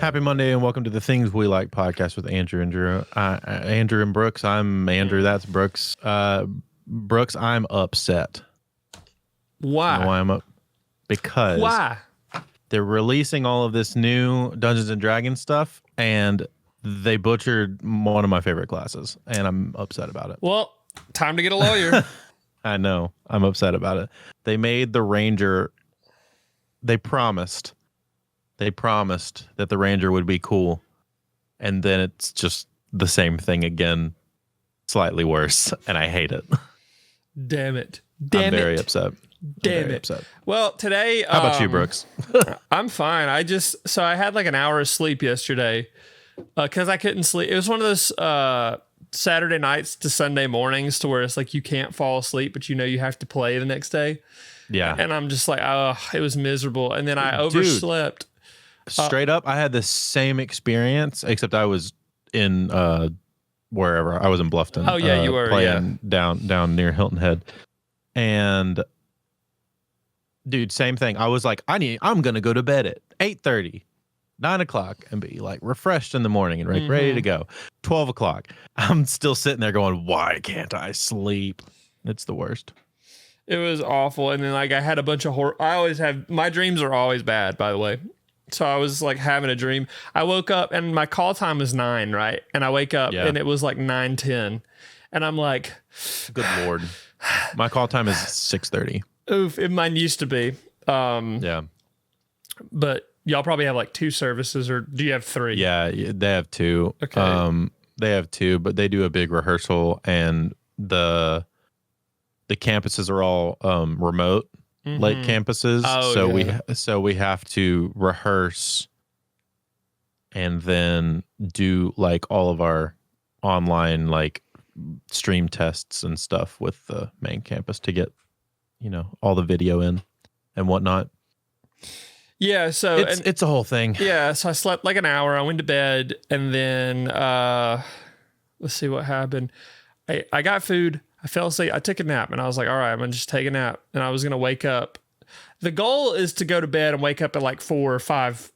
Happy Monday and welcome to the Things We Like podcast with Andrew and Drew. Andrew and Brooks. I'm Andrew. That's Brooks. Brooks, I'm upset. Why? You know why I'm up? Because Why? they're releasing all of this new Dungeons and Dragons stuff, and they butchered one of my favorite classes, and I'm upset about it. Well, time to get a lawyer. I know. I'm upset about it. They made the Ranger. They promised that the Ranger would be cool, and then it's just the same thing again, slightly worse, and I hate it. Damn it. I'm very upset. Damn it. Upset. Well, today... How about you, Brooks? I'm fine. I had like an hour of sleep yesterday because I couldn't sleep. It was one of those Saturday nights to Sunday mornings to where it's like you can't fall asleep, but you know you have to play the next day. Yeah. And I'm just like, oh, it was miserable. And then I overslept. Straight up, I had the same experience, except I was in wherever. I was in Bluffton. Oh, yeah, you were. Playing down near Hilton Head. And dude, same thing. I was like, I'm gonna go to bed at 8:30, 9 o'clock, and be like refreshed in the morning and ready to go. 12 o'clock. I'm still sitting there going, why can't I sleep? It's the worst. It was awful. And then like I had a bunch of I always have, my dreams are always bad, by the way. So I was like having a dream. I woke up and my call time was 9, right? And I wake up and it was like 9:10. And I'm like, good Lord. My call time is 6:30. Oof, mine used to be. Yeah. But y'all probably have like 2 services, or do you have 3? Yeah, they have 2. Okay. They have 2, but they do a big rehearsal, and the campuses are all remote, like campuses. So we have to rehearse and then do like all of our online like stream tests and stuff with the main campus to get, all the video in and whatnot. Yeah, so it's a whole thing. Yeah, so I slept like an hour. I went to bed, and then let's see what happened. I got food. I fell asleep. I took a nap, and I was like, all right, I'm going to just take a nap. And I was going to wake up. The goal is to go to bed and wake up at like 4 or 5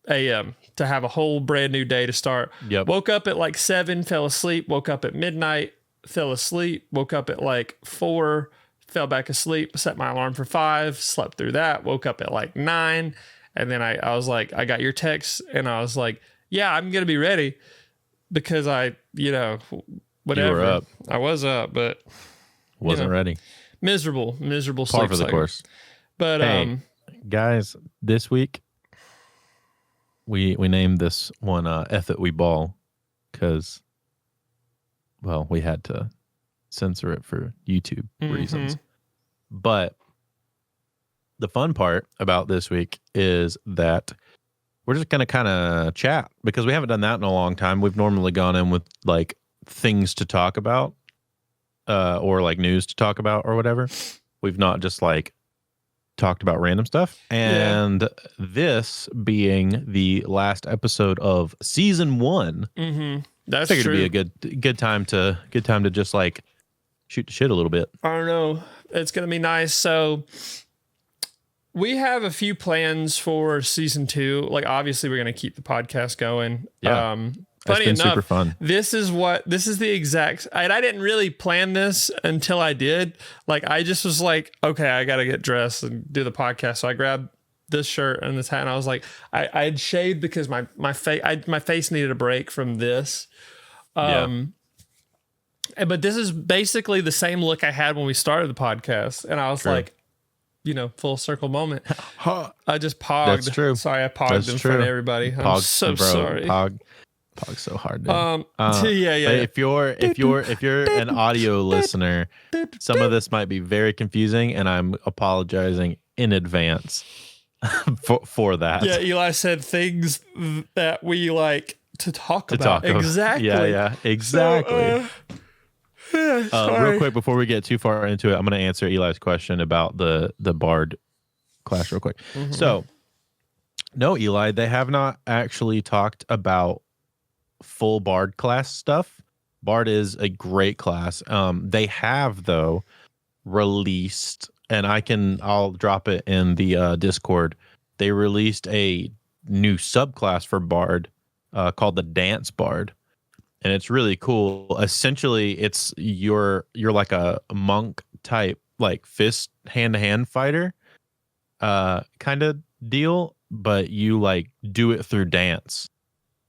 a.m. to have a whole brand new day to start. Yep. Woke up at like 7, fell asleep. Woke up at midnight, fell asleep. Woke up at like 4, fell back asleep. Set my alarm for 5, slept through that. Woke up at like 9. And then I was like, I got your text, and I was like, yeah, I'm going to be ready because whatever. You were up. I was up, but wasn't ready. Miserable sleep Par for the course. But hey, guys, this week we named this one F It We Ball because, well, we had to censor it for YouTube reasons. But the fun part about this week is that we're just going to kind of chat because we haven't done that in a long time. We've normally gone in with like things to talk about or like news to talk about or whatever. We've not just like talked about random stuff. And this being the last episode of season 1, that's figured true. it'd be a good time to just like shoot the shit a little bit. I don't know. It's going to be nice. So we have a few plans for season 2. Like, obviously, we're going to keep the podcast going. Yeah. Funny been enough, super fun. This is the exact. I didn't really plan this until I did. Like, I just was like, okay, I got to get dressed and do the podcast. So I grabbed this shirt and this hat, and I was like, I had shaved because my face needed a break from this. But this is basically the same look I had when we started the podcast, and I was like, full circle moment. I just pogged. That's true. Sorry, I pogged in front of everybody. I'm so sorry. Pog so hard. Dude. Yeah. If you're an audio listener, some of this might be very confusing, and I'm apologizing in advance for that. Yeah, Eli said things that we like to talk about. Exactly. Yeah, exactly. Real quick before we get too far into it, I'm going to answer Eli's question about the Bard class real quick. So, no, Eli, they have not actually talked about full Bard class stuff. Bard is a great class. They have though released, and I'll drop it in the Discord. They released a new subclass for Bard called the Dance Bard, and it's really cool. Essentially, it's you're like a monk type, like fist hand to hand fighter, kind of deal, but you like do it through dance.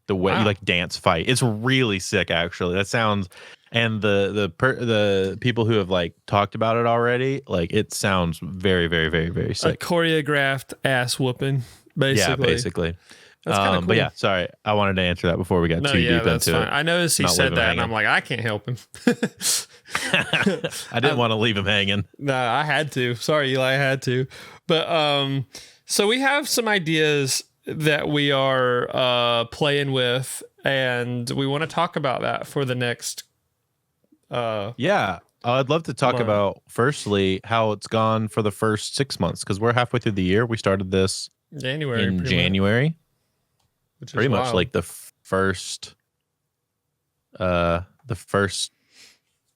The way you like dance fight, it's really sick. Actually, that sounds. And the people who have like talked about it already, like it sounds very, very, very, very sick. A choreographed ass whooping, basically. Yeah, basically. That's kind of cool. But yeah, sorry, I wanted to answer that before we got too deep into it. I noticed he said that, and I'm like, I can't help him. I didn't want to leave him hanging. No, I had to. Sorry, Eli, I had to. But so we have some ideas that we are playing with, and we want to talk about that for the next. Yeah, I'd love to talk about firstly how it's gone for the first 6 months, because we're halfway through the year. We started this January, which pretty much like the first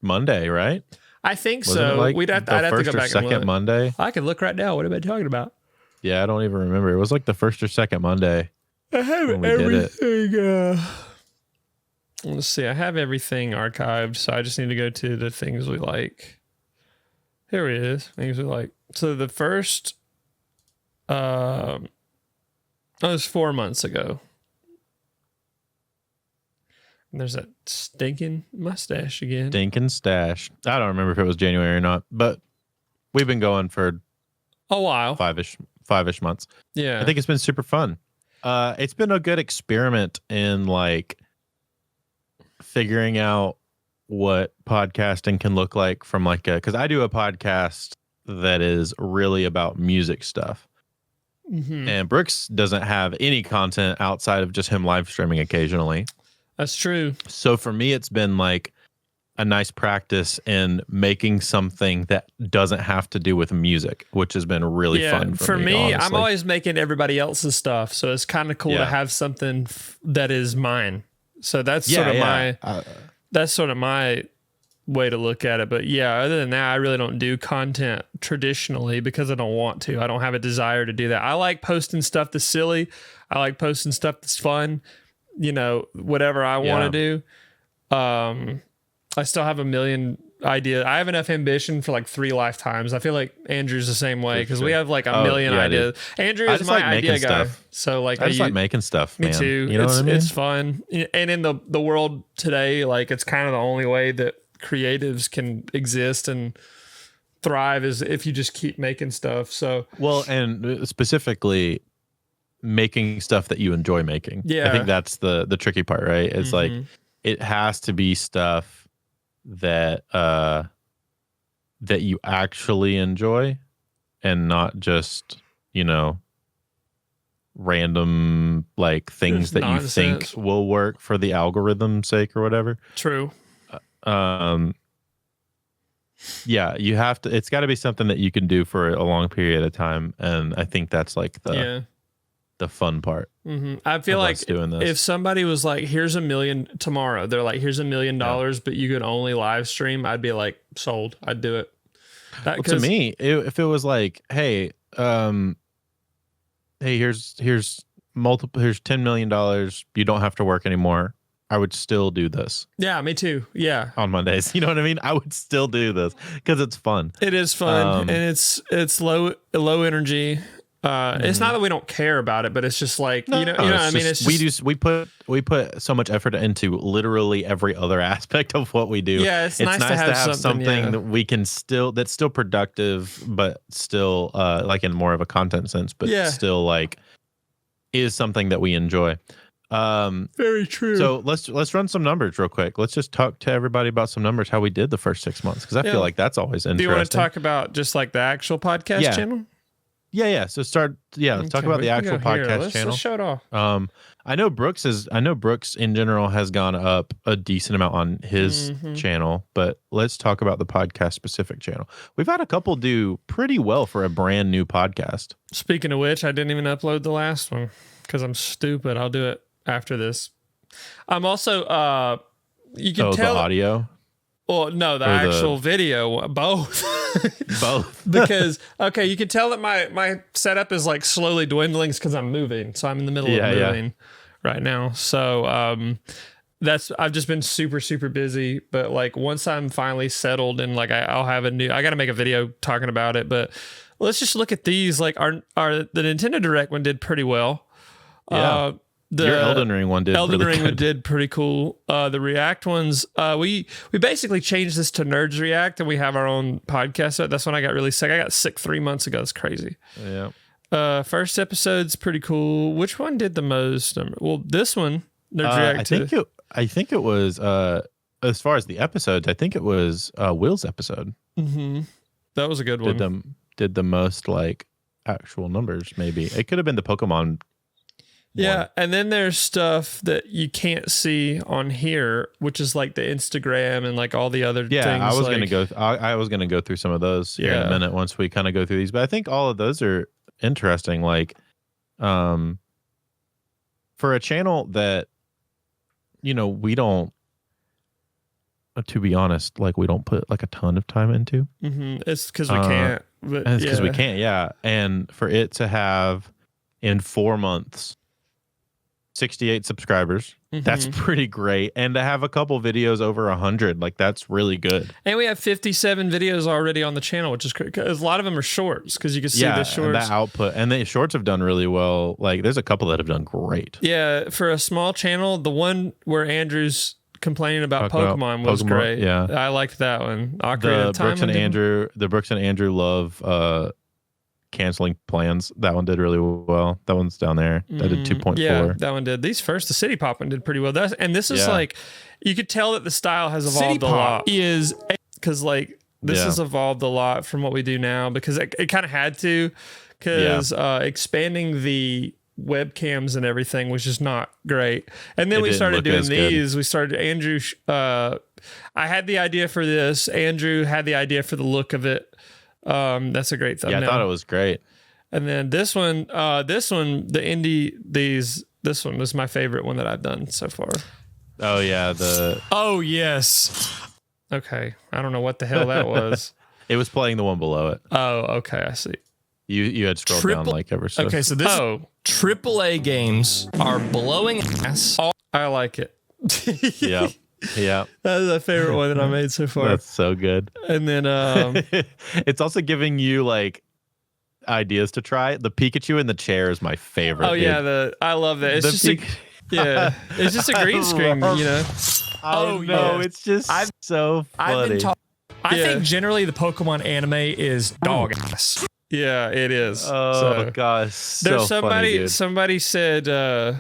Monday, right? I think so. Like I'd have to go back and look. Monday. I can look right now. What am I talking about? Yeah, I don't even remember. It was like the first or second Monday. I have everything. Let's see. I have everything archived, so I just need to go to the things we like. Here it is. Things we like. So the first, that was 4 months ago. And there's that stinking mustache again. Stinking stash. I don't remember if it was January or not, but we've been going for a while. Five-ish months. Yeah. I think it's been super fun. It's been a good experiment in like figuring out what podcasting can look like from like because I do a podcast that is really about music stuff. Mm-hmm. And Brooks doesn't have any content outside of just him live streaming occasionally. That's true. So for me, it's been like a nice practice in making something that doesn't have to do with music, which has been really fun for me. Honestly. I'm always making everybody else's stuff, so it's kind of cool to have something that is mine. So that's sort of my way to look at it. But yeah, other than that, I really don't do content traditionally because I don't want to. I don't have a desire to do that. I like posting stuff that's silly. I like posting stuff that's fun. You know, whatever I want to do. I still have a million ideas. I have enough ambition for like 3 lifetimes. I feel like Andrew's the same way because we have like a million ideas. Andrew is my idea guy. So like I just like making stuff. Me man. too. You know what I mean? It's fun. And in the world today, like it's kind of the only way that creatives can exist and thrive is if you just keep making stuff. So well, and specifically making stuff that you enjoy making. Yeah. I think that's the tricky part, right? It's like it has to be stuff that that you actually enjoy and not just, you know, random like things that you think will work for the algorithm's sake or whatever. True. Yeah, you have to, it's got to be something that you can do for a long period of time, and I think that's like the fun part. I feel like if somebody was like, here's $1 million tomorrow, they're like, here's $1 million, but you could only live stream, I'd be like, sold. I'd do it. Well, to me, if it was like, hey, here's $10 million, you don't have to work anymore, I would still do this. Yeah, me too. Yeah. On Mondays. You know what I mean? I would still do this because it's fun. It is fun. And it's low energy. It's not that we don't care about it, but it's just like, you know what I mean? It's just, we put so much effort into literally every other aspect of what we do. Yeah, it's nice to have something that we can that's still productive, but still like in more of a content sense, but still like is something that we enjoy. Very true. So let's run some numbers real quick. Let's just talk to everybody about some numbers, how we did the first 6 months, because I feel like that's always interesting. Do you want to talk about just like the actual podcast channel? Yeah. So let's talk about the actual podcast channel. Let's show it off. I know Brooks in general has gone up a decent amount on his channel, but let's talk about the podcast specific channel. We've had a couple do pretty well for a brand new podcast. Speaking of which, I didn't even upload the last one because I'm stupid. I'll do it after this. I'm also you can tell the audio. Well, no, the actual video, both. Both. Because okay, you can tell that my setup is like slowly dwindling because I'm moving. So I'm in the middle of moving right now. So I've just been super, super busy. But like once I'm finally settled and like I'll have I got to make a video talking about it. But let's just look at these. Like the Nintendo Direct one did pretty well. Yeah. Your Elden Ring one did Elden really Ring good. did pretty cool. The React ones, we basically changed this to Nerds React, and we have our own podcast. So that's when I got really sick. I got sick 3 months ago. It's crazy. Yeah. First episode's pretty cool. Which one did the most? Well, this one, Nerds React. I think it was as far as the episodes, I think it was Will's episode. Mm-hmm. That was a good one. Did the most like actual numbers? Maybe it could have been the Pokemon. Yeah, one. and then there's stuff that you can't see on here, which is like the Instagram and like all the other things. I was gonna go. I was gonna go through some of those here in a minute once we kind of go through these. But I think all of those are interesting. Like, for a channel that, we don't. To be honest, like we don't put like a ton of time into. Mm-hmm. It's because we can't. But it's because we can't. Yeah, and for it to have in 4 months 68 subscribers. Mm-hmm. That's pretty great. And to have a couple videos over 100, like that's really good. And we have 57 videos already on the channel, which is great. A lot of them are shorts because you can see the shorts. And that output. And the shorts have done really well. Like there's a couple that have done great. Yeah, for a small channel, the one where Andrew's complaining about Pokemon was great. Yeah, I liked that one. The Brooks and Andrew love canceling plans. That one did really well. That one's down there. That did 2.4. Yeah, that one did. These first, the City Pop one did pretty well. This is like, you could tell that the style has evolved a lot. Because like this has evolved a lot from what we do now, because it kind of had to, because expanding the webcams and everything was just not great. And then we started doing these. We started Andrew. I had the idea for this. Andrew had the idea for the look of it. That's a great thumbnail. Yeah, I thought it was great. And then this one, this one was my favorite one that I've done so far. Oh yeah, Oh yes. Okay, I don't know what the hell that was. It was playing the one below it. Oh, okay, I see. You had scrolled down like ever so. Okay, so this AAA games are blowing ass. I like it. Yeah. Yeah, that's my favorite one that I made so far. That's so good. And then it's also giving you like ideas to try. The Pikachu in the chair is my favorite. Oh yeah, I love that. It's just it's just a green screen, It's just so funny. I think generally the Pokemon anime is dog ass. Yeah, it is. Oh gosh, so somebody said.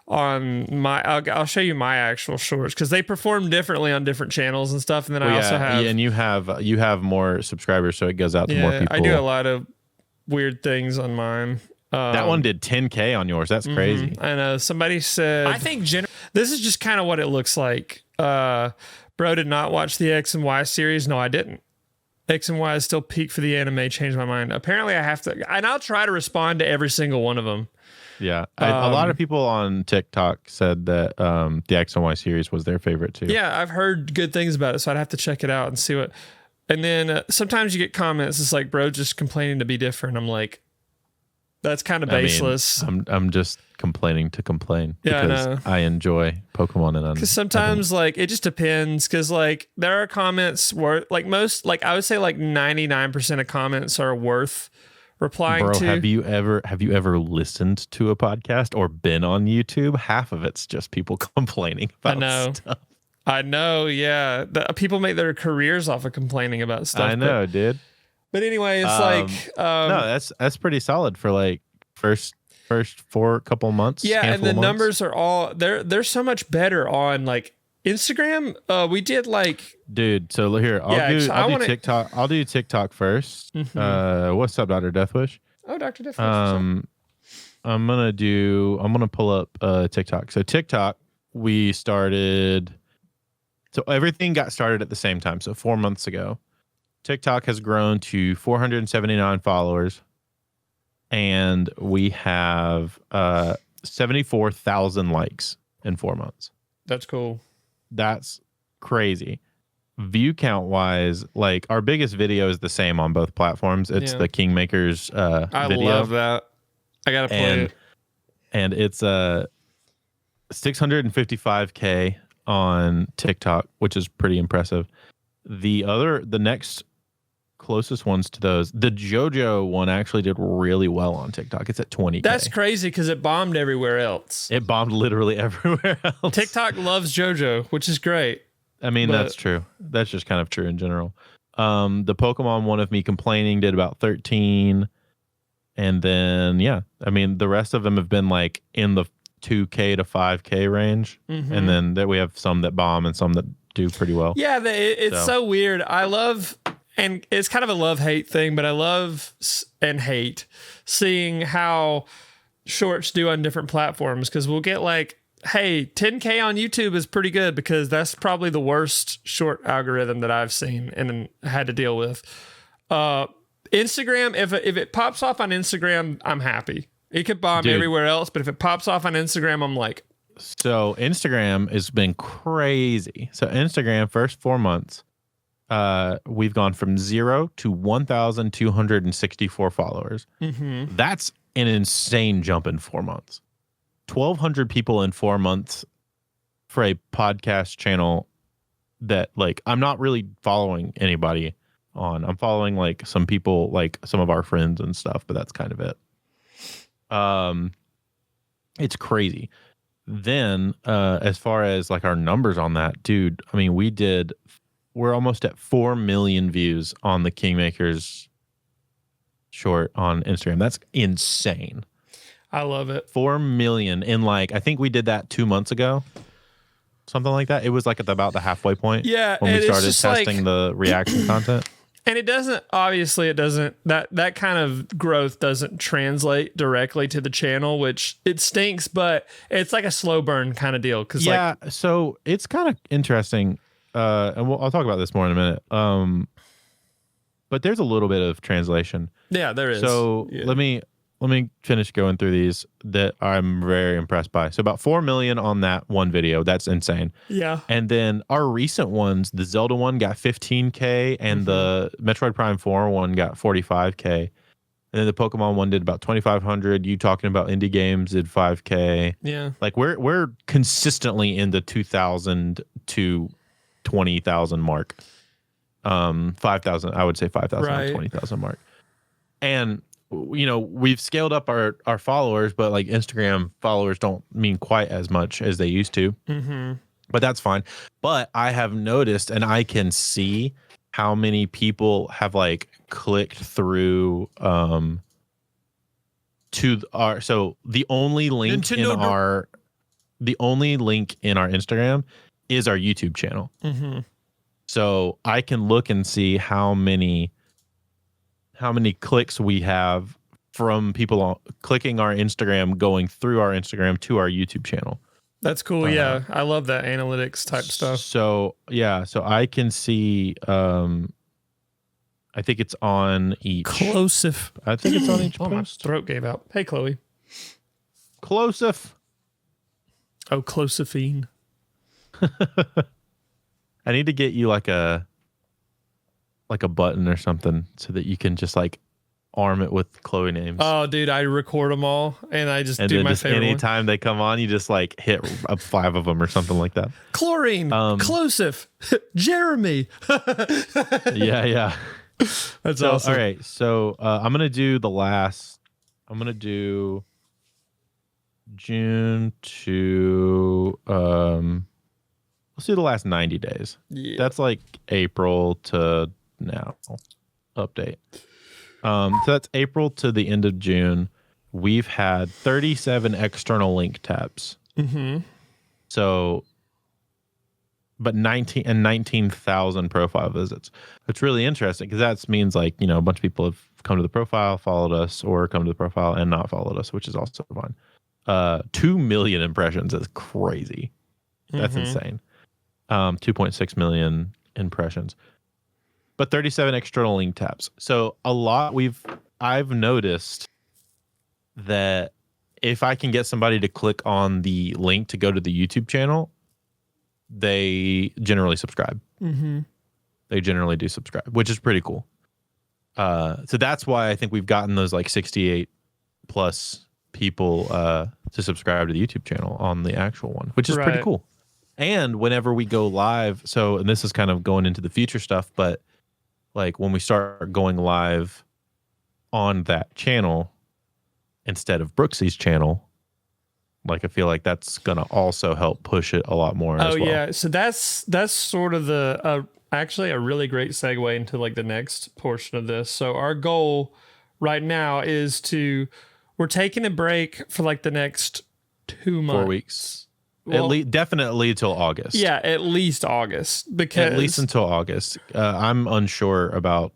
On my, I'll show you my actual shorts because they perform differently on different channels and stuff. And then I also have, and you have more subscribers, so it goes out to more people. I do a lot of weird things on mine. That one did 10K on yours. That's crazy. I know. Somebody said, I think this is just kind of what it looks like. Bro did not watch the X and Y series. No, I didn't. X and Y is still peak for the anime. Changed my mind. Apparently, I have to, and I'll try to respond to every single one of them. Yeah, a lot of people on TikTok said that the X and Y series was their favorite too. Yeah, I've heard good things about it, so I'd have to check it out and see what. And then sometimes you get comments. It's like, bro, just complaining to be different. I'm like, that's kind of baseless. I'm just complaining to complain because I enjoy Pokemon and because sometimes like it just depends. Because like there are comments where like most like I would say like 99% of comments are worth replying to. Have you ever listened to a podcast or been on YouTube? Half of it's just people complaining about stuff. I know, yeah. People make their careers off of complaining about stuff. I know, dude. But anyway, it's no, that's pretty solid for like first for a couple months. Yeah, and the numbers are all they're so much better on like Instagram. We did like, dude. So here, I'll do TikTok. I'll do TikTok first. What's up, Dr. Deathwish? Oh, Dr. Deathwish. I'm gonna pull up TikTok. So TikTok, we started. So everything got started at the same time. So 4 months ago, TikTok has grown to 479 followers, and we have 74,000 likes in 4 months. That's cool. That's crazy. view count wise, like our biggest video is the same on both platforms. It's Yeah. the Kingmakers I video. love that. I gotta play it. And it's 655K on TikTok, which is pretty impressive. The next closest ones to those, the JoJo one actually did really well on TikTok. It's at 20K. That's crazy because it bombed everywhere else. It bombed literally everywhere else. TikTok loves JoJo, which is great. I mean, but- that's true. That's just kind of true in general. The Pokemon one of me complaining did about 13. And then, yeah, I mean, the rest of them have been like in the 2K to 5K range. Mhm. And then we have some that bomb and some that do pretty well. Yeah, it's so weird. I love, and it's kind of a love-hate thing, but I love and hate seeing how shorts do on different platforms, because we'll get like, hey, 10K on YouTube is pretty good, because that's probably the worst short algorithm that I've seen and had to deal with. Instagram, if it pops off on Instagram, I'm happy. It could bomb Dude. everywhere else, but if it pops off on Instagram, I'm like, So Instagram has been crazy. So Instagram, first 4 months, we've gone from 0 to 1,264 followers. mm-hmm. That's an insane jump in 4 months. 1,200 people in 4 months for a podcast channel that, like, I'm not really following anybody on. I'm following like some people, like some of our friends and stuff, but that's kind of it. It's crazy. Then as far as like our numbers on that, dude, I mean, we're almost at 4 million views on the Kingmakers short on Instagram. That's insane. I love it. 4 million in, like, I think we did that 2 months ago, something like that. It was like at about the halfway point. Yeah, when we and it's started just testing like, the reaction content. and it doesn't that kind of growth doesn't translate directly to the channel, which it stinks, but it's like a slow burn kind of deal. Because Yeah, so it's kind of interesting, and I'll talk about this more in a minute. But there's a little bit of translation. yeah, there is. So Yeah. let me finish going through these that I'm very impressed by. So about 4 million on that one video. That's insane. Yeah. And then our recent ones, the Zelda one got 15K, and the Metroid Prime 4 one got 45K. And then the Pokemon one did about 2,500. You talking about indie games did 5K. Yeah. Like we're consistently in the 2,000 to 20,000 mark. 5,000, I would say 5,000 Right. to 20,000 mark. And you know, we've scaled up our followers, but like Instagram followers don't mean quite as much as they used to. Mm-hmm. But that's fine. But I have noticed, and I can see how many people have like clicked through to our, so the only link in our Instagram is our YouTube channel. Mm-hmm. So I can look and see how many clicks we have from people clicking our Instagram, going through our Instagram to our YouTube channel. That's cool. Yeah. I love that analytics type stuff. So yeah, so I can see, I think it's on each. Closif. I think it's on each Oh, my post. throat gave out. Hey, Chloe. Closif. Oh, Closifine. I need to get you like a button or something so that you can just like arm it with Chloe names. Oh, dude, I record them all and I just and do then my just favorite one. anytime they come on, you just like hit up 5 of them or something like that. Chlorine. Closif. Jeremy. Yeah. That's So, awesome. all right. So I'm going to do June to, let's do the last 90 days. Yeah. That's like April to now update. So that's April to the end of June. We've had 37 external link taps. Mm-hmm. So, but 19,000 profile visits. It's really interesting because that means like, you know, a bunch of people have come to the profile, followed us, or come to the profile and not followed us, which is also fun. 2 million impressions is crazy. That's insane. 2.6 million impressions, but 37 external link taps. So a lot I've noticed that if I can get somebody to click on the link to go to the YouTube channel, they generally subscribe. Mm-hmm. They generally do subscribe, which is pretty cool. So that's why I think we've gotten those like 68 plus people to subscribe to the YouTube channel on the actual one, which is pretty Right. cool. And whenever we go live, so, and this is kind of going into the future stuff, but like when we start going live on that channel instead of Brooksy's channel, like I feel like that's gonna also help push it a lot more as Oh well. yeah, so that's sort of the actually a really great segue into like the next portion of this. So our goal right now is we're taking a break for like the next 2 months. 4 weeks. Well, At least definitely till August. yeah, at least August, because At least until August. I'm unsure about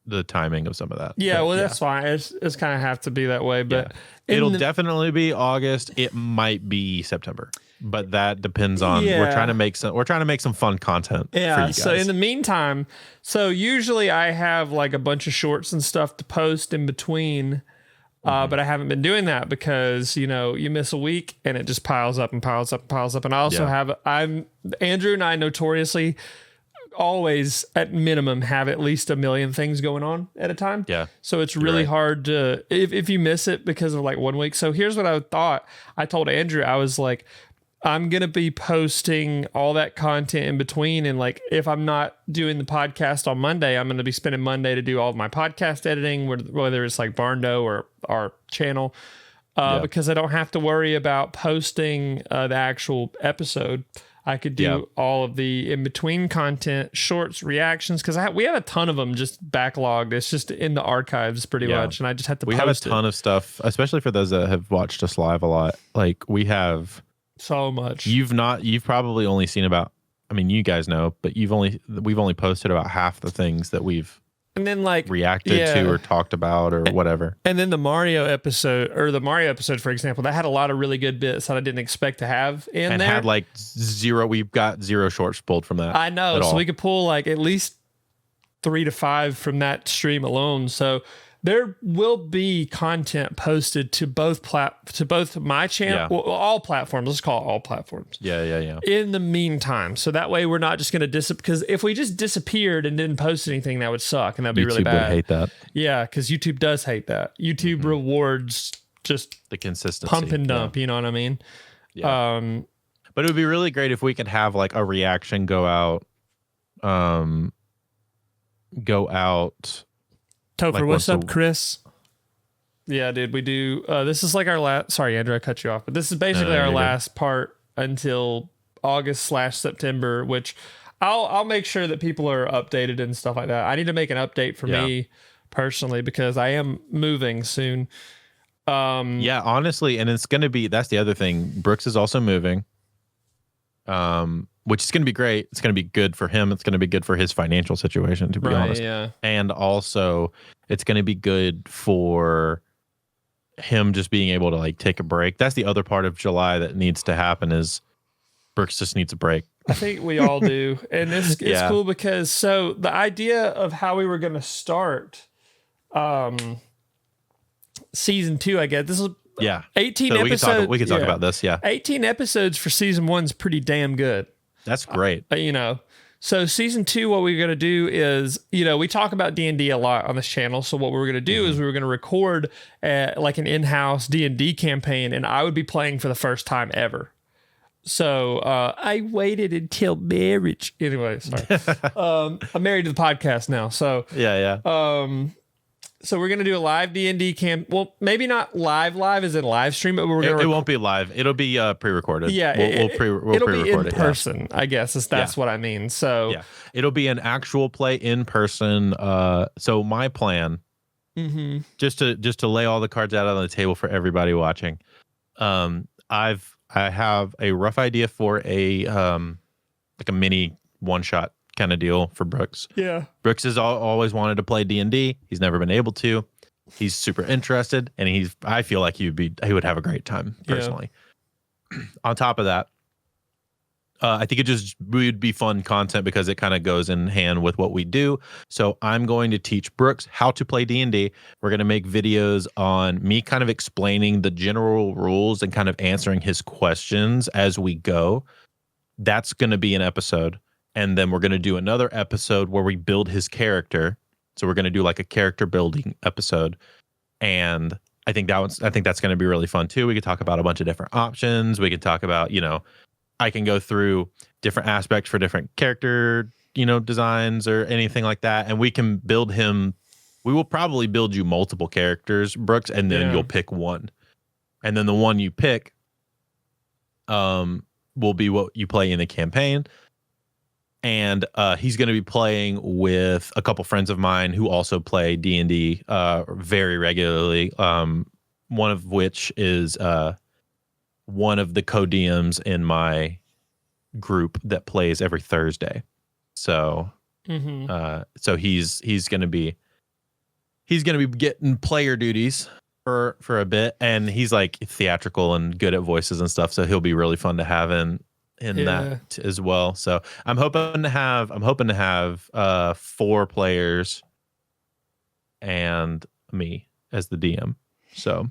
the timing of some of that. yeah, but well that's fine. It's kind of have to be that way, but It'll in the- definitely be August. It might be September, but that depends on. Yeah. We're trying to make some fun content. For you yeah. guys. So in the meantime, so usually I have like a bunch of shorts and stuff to post in between. But I haven't been doing that because, you know, you miss a week and it just piles up and piles up and piles up. And I also Andrew and I notoriously always at minimum have at least 1 million things going on at a time. Yeah. So it's really right. hard to, if you miss it because of like 1 week. So here's what I thought. I told Andrew, I was like, I'm going to be posting all that content in between. And like, if I'm not doing the podcast on Monday, I'm going to be spending Monday to do all of my podcast editing, whether it's like Barndo or our channel, because I don't have to worry about posting the actual episode. I could do all of the in between content, shorts, reactions, because we have a ton of them just backlogged. It's just in the archives pretty much. And I just have to we post have a ton of stuff, especially for those that have watched us live a lot. Like we have so much. You've probably only seen about, I mean, you guys know, but we've only posted about half the things that we've and then like reacted to or talked about or whatever. And then the Mario episode, for example, that had a lot of really good bits that I didn't expect to have in And there. had like zero, we've got 0 shorts pulled from that. I know, at so all. we could pull like at least 3 to 5 from that stream alone. So there will be content posted to both my channel, well, all platforms. Let's call it all platforms. Yeah. In the meantime, so that way we're not just going to because if we just disappeared and didn't post anything, that would suck and that'd be really YouTube bad. would hate that. Yeah, because YouTube does hate that. YouTube rewards just The consistency. pump and dump. You know what I mean? Yeah. But it would be really great if we could have like a reaction go out. Topher, like what's once up, Chris? Yeah, dude, we do. This is like our last. Sorry, Andrew, I cut you off, but this is basically our you're good. last part until August/September, which I'll make sure that people are updated and stuff like that. I need to make an update for me personally because I am moving soon. Yeah, honestly, and it's gonna be. That's the other thing. Brooks is also moving. Which is going to be great. It's going to be good for him. It's going to be good for his financial situation, to be honest. Yeah. And also, it's going to be good for him just being able to like take a break. That's the other part of July that needs to happen is Brooks just needs a break. I think we all do. And it's cool because so the idea of how we were going to start season 2, I guess this is 18 so episodes. We can talk about this. Yeah. 18 episodes for season 1 is pretty damn good. That's great. You know, so season 2, what we're going to do is, you know, we talk about D&D a lot on this channel. So what we were going to do is we were going to record like an in-house D&D campaign, and I would be playing for the first time ever. So I waited until marriage. Anyway, sorry. I'm married to the podcast now. So Yeah. so we're gonna do a live D&D camp. Well, maybe not live as in live stream, but we're gonna. It won't be live. It'll be pre-recorded. Yeah, we'll it'll be pre-record in it. person. I guess that's what I mean. So Yeah, it'll be an actual play in person. So my plan, just to lay all the cards out on the table for everybody watching. I have a rough idea for a like a mini one-shot kind of deal for Brooks. Yeah. Brooks has always wanted to play D&D. He's never been able to. He's super interested, and I feel like he would have a great time personally. On top of that, I think it would be fun content because it kind of goes in hand with what we do. So I'm going to teach Brooks how to play D&D. We're going to make videos on me kind of explaining the general rules and kind of answering his questions as we go. That's going to be an episode. and then we're going to do another episode where we build his character. So we're going to do like a character building episode, and I think that's going to be really fun too. We could talk about a bunch of different options. We could talk about, I can go through different aspects for different character, designs or anything like that, and we can build him. We will probably build you multiple characters, Brooks, and then you'll pick one, and then the one you pick, will be what you play in the campaign. And he's going to be playing with a couple friends of mine who also play D&D very regularly. One of which is one of the co-DMs in my group that plays every Thursday. So, so he's going to be getting player duties for a bit, and he's like theatrical and good at voices and stuff. So he'll be really fun to have in that as well. So I'm hoping to have 4 players and me as the DM. So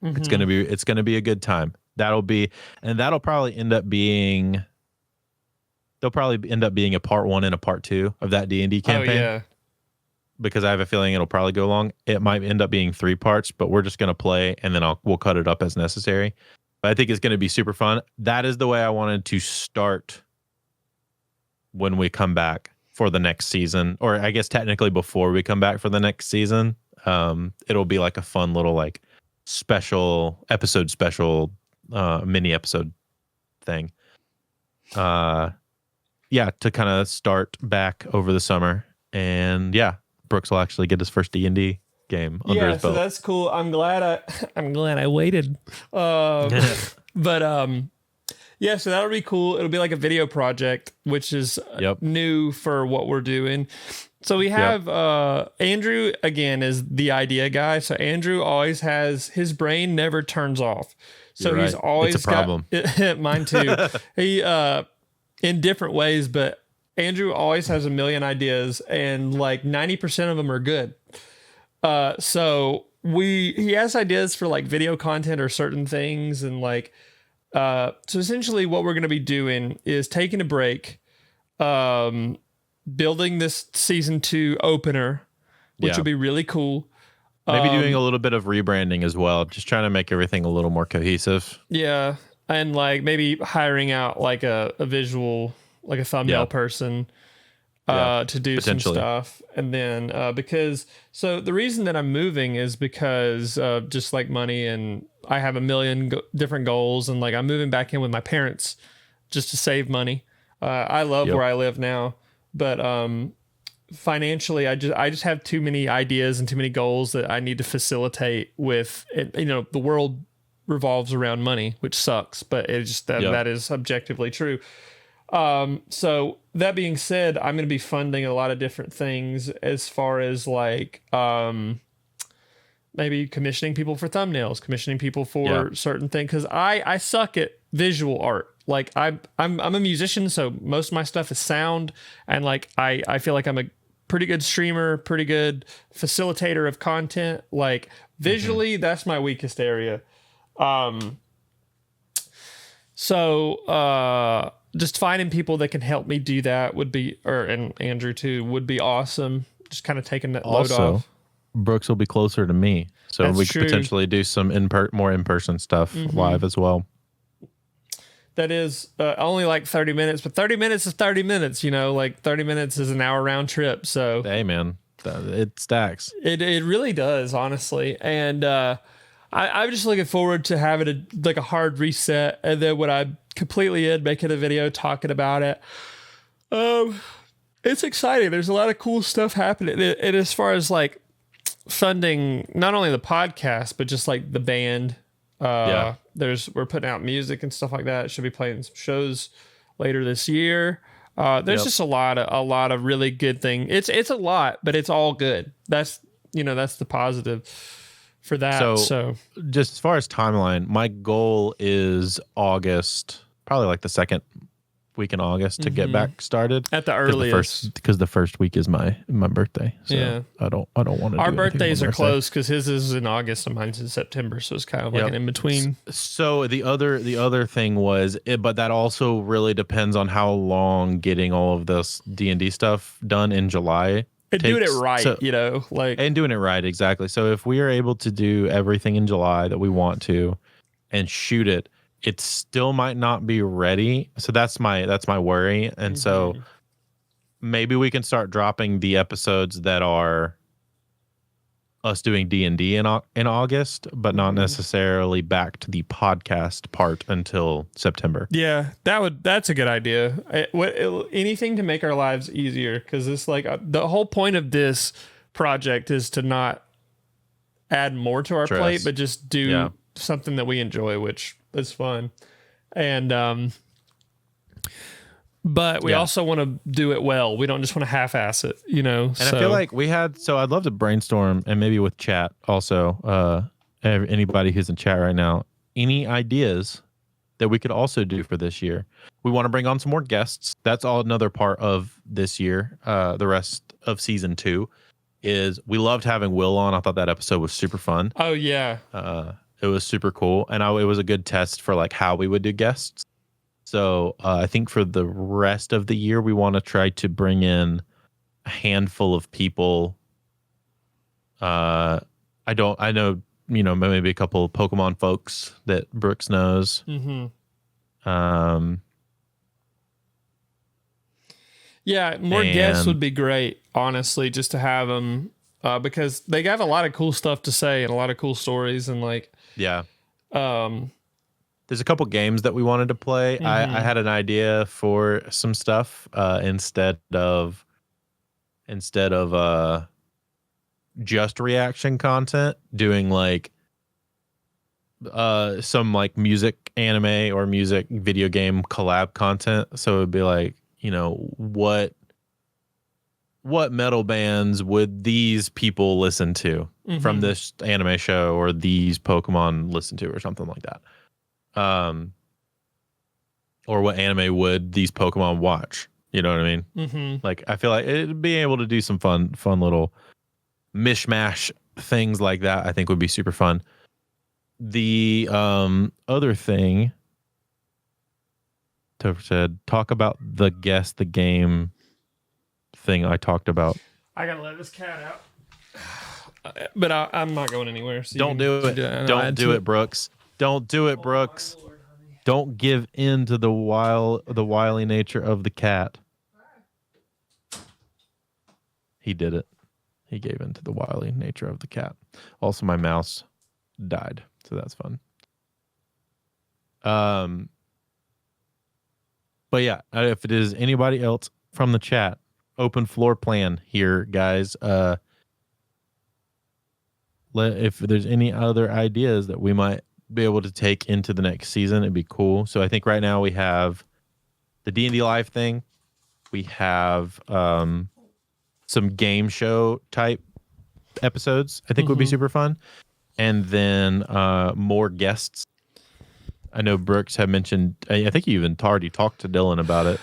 it's gonna be a good time. That'll probably end up being a part 1 and a part 2 of that D&D campaign. Oh yeah. Because I have a feeling it'll probably go long. It might end up being 3 parts, but we're just gonna play and then we'll cut it up as necessary. But I think it's going to be super fun. That is the way I wanted to start when we come back for the next season, or I guess technically before we come back for the next season. It'll be like a fun little like special mini episode thing. To kind of start back over the summer, and Brooks will actually get his first D&D game under his belt. So that's cool. I'm glad I waited. So that'll be cool. It'll be like a video project, which is new for what we're doing. So we have Andrew again is the idea guy. So Andrew always has his brain never turns off. So he's always it's a problem. Mine too. He in different ways, but Andrew always has a million ideas, and like 90% of them are good. So he has ideas for like video content or certain things, and like so essentially what we're going to be doing is taking a break, building this season 2 opener, which will be really cool. Maybe doing a little bit of rebranding as well, just trying to make everything a little more cohesive. Yeah, and like maybe hiring out like a visual, like a thumbnail person to do some stuff. And then because the reason that I'm moving is because just like money, and I have a million different goals, and like I'm moving back in with my parents just to save money. I love where I live now, but financially I just have too many ideas and too many goals that I need to facilitate with it. The world revolves around money, which sucks, but it's just that is objectively true. So that being said, I'm going to be funding a lot of different things as far as like, maybe commissioning people for thumbnails, commissioning people for certain things. Cause I suck at visual art. Like I'm a musician, so most of my stuff is sound. And like, I feel like I'm a pretty good streamer, pretty good facilitator of content. Like visually, that's my weakest area. Just finding people that can help me do that would be, and Andrew too, would be awesome. Just kind of taking that load off. Brooks will be closer to me, so That's we true. could potentially do some more in-person stuff live as well. That is only like 30 minutes, but 30 minutes is 30 minutes. Like 30 minutes is an hour round trip. So hey, man, it stacks. It really does, honestly, and I'm just looking forward to having a hard reset, and then when I'm completely in, making a video talking about it. It's exciting. There's a lot of cool stuff happening. And as far as like funding, not only the podcast, but just like the band, we're putting out music and stuff like that. Should be playing some shows later this year. There's just a lot of really good things. It's a lot, but it's all good. That's the positive for that. So just as far as timeline, my goal is August, probably like the second week in August to get back started. At the earliest. Because the first week is my birthday. So Yeah. I don't want to. Our birthdays are close because his is in August and mine's in September, so it's kind of like an in between. So the other thing was, but that also really depends on how long getting all of this D&D stuff done in July. And doing it right, and doing it right, exactly. So if we are able to do everything in July that we want to, and shoot it, it still might not be ready. So that's my worry. And so maybe we can start dropping the episodes that are us doing D&D in August, but not necessarily back to the podcast part until September. Yeah, that's a good idea. Anything to make our lives easier, because it's like the whole point of this project is to not add more to our plate, but just do something that we enjoy, which is fun. And but we also want to do it well. We don't just want to half-ass it, And I feel like I'd love to brainstorm, and maybe with chat also, anybody who's in chat right now, any ideas that we could also do for this year. We want to bring on some more guests. That's all another part of this year. The rest of season 2 is we loved having Will on. I thought that episode was super fun. Oh, yeah. It was super cool. And it was a good test for like how we would do guests. So I think for the rest of the year, we want to try to bring in a handful of people. I know, maybe a couple of Pokemon folks that Brooks knows. Yeah, more guests would be great, honestly, just to have them, because they have a lot of cool stuff to say and a lot of cool stories and there's a couple games that we wanted to play. I had an idea for some stuff instead of just reaction content, doing like some like music anime or music video game collab content. So it would be like, what metal bands would these people listen to from this anime show, or these Pokemon listen to, or something like that. Or what anime would these Pokemon watch? You know what I mean? Like, I feel like it'd be able to do some fun little mishmash things like that. I think would be super fun. The other thing, Topher said, talk about the guess the game thing I talked about. I gotta let this cat out, but I'm not going anywhere. So Don't do it. Don't do it, Brooks. Don't do it, Brooks. Lord, don't give in to the wily nature of the cat. He did it. He gave in to the wily nature of the cat. Also, my mouse died, so that's fun. But yeah, if it is anybody else from the chat, open floor plan here, guys. If there's any other ideas that we might be able to take into the next season, it'd be cool. So I think right now we have the D&D Live thing. We have some game show type episodes I think would be super fun. And then more guests. I know Brooks had mentioned, I think you even already talked to Dylan about it.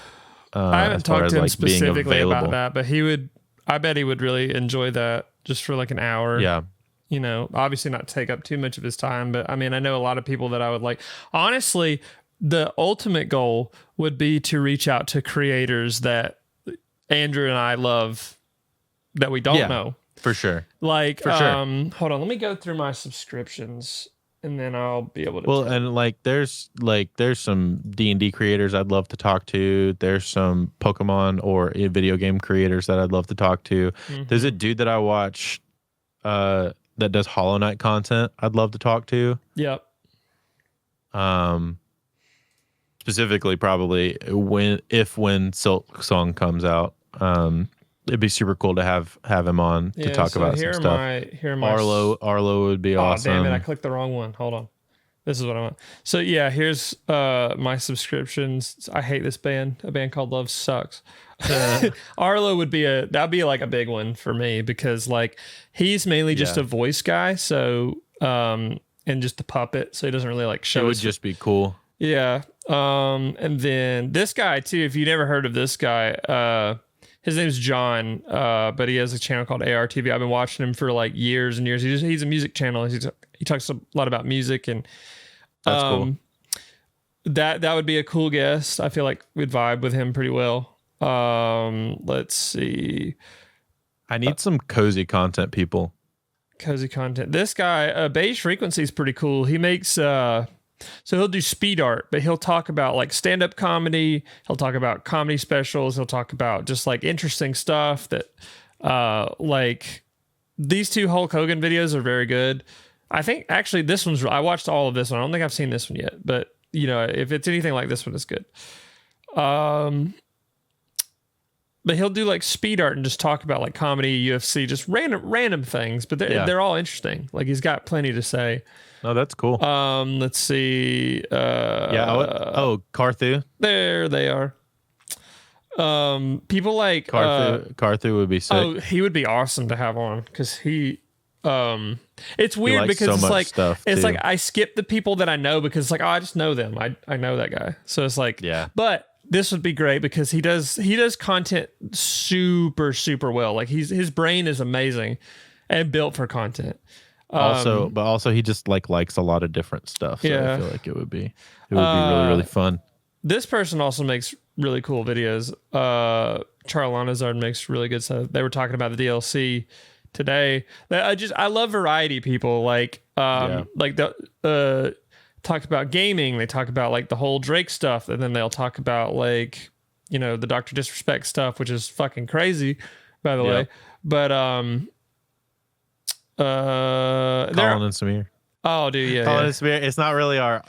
I haven't talked to him specifically about that, but I bet he would really enjoy that just for like an hour. Yeah. Obviously not take up too much of his time, but I mean, I know a lot of people that I would like. Honestly, the ultimate goal would be to reach out to creators that Andrew and I love that we don't know. For sure. Like, for sure. Hold on, let me go through my subscriptions and then I'll be able to. Well, and there's some D&D creators I'd love to talk to. There's some Pokemon or video game creators that I'd love to talk to. There's a dude that I watch that does Hollow Knight content I'd love to talk to. Yep. Specifically probably when Silk Song comes out. It'd be super cool to have him on to talk about some stuff. Arlo would be awesome. Oh, damn it, I clicked the wrong one. Hold on. This is what I want. So yeah, here's my subscriptions. I hate this band. A band called Love Sucks. Arlo would be that'd be like a big one for me because like he's mainly just a voice guy, so and just a puppet, so he doesn't really like show. It would just be cool. Yeah. And then this guy too, if you never heard of this guy, his name's John, but he has a channel called ARTV. I've been watching him for like years and years. He's a music channel. He talks a lot about music, and That's cool. That would be a cool guest. I feel like we'd vibe with him pretty well. Let's see. I need some cozy content people. Cozy content. This guy, Beige Frequency, is pretty cool. He makes so he'll do speed art, but he'll talk about like stand-up comedy. He'll talk about comedy specials. He'll talk about just like interesting stuff that like these two Hulk Hogan videos are very good. I think actually this one's, I watched all of this one. I don't think I've seen this one yet, but you know, if it's anything like this one, it's good. But he'll do like speed art and just talk about like comedy, UFC, just random things, but they're all interesting. Like he's got plenty to say. Oh, that's cool. Let's see. Carthu. There they are. People like Carthu would be sick. Oh, he would be awesome to have on because he. It's weird likes because so it's much like stuff, it's too. like I skip the people that I know because it's like, oh, I just know them. I know that guy. So it's like, Yeah. But this would be great because he does content super well. Like his brain is amazing and built for content. Also he just likes a lot of different stuff. So Yeah. I feel like it would be really fun. This person also makes really cool videos. Charl Lazard makes really good stuff. They were talking about the DLC today. I love variety people like the talked about gaming. They talk about like the whole Drake stuff, and then they'll talk about like, you know, the Dr. Disrespect stuff, which is fucking crazy, by the way. But Colin and Samir. Oh, dude, yeah. Colin and Samir. It's not really our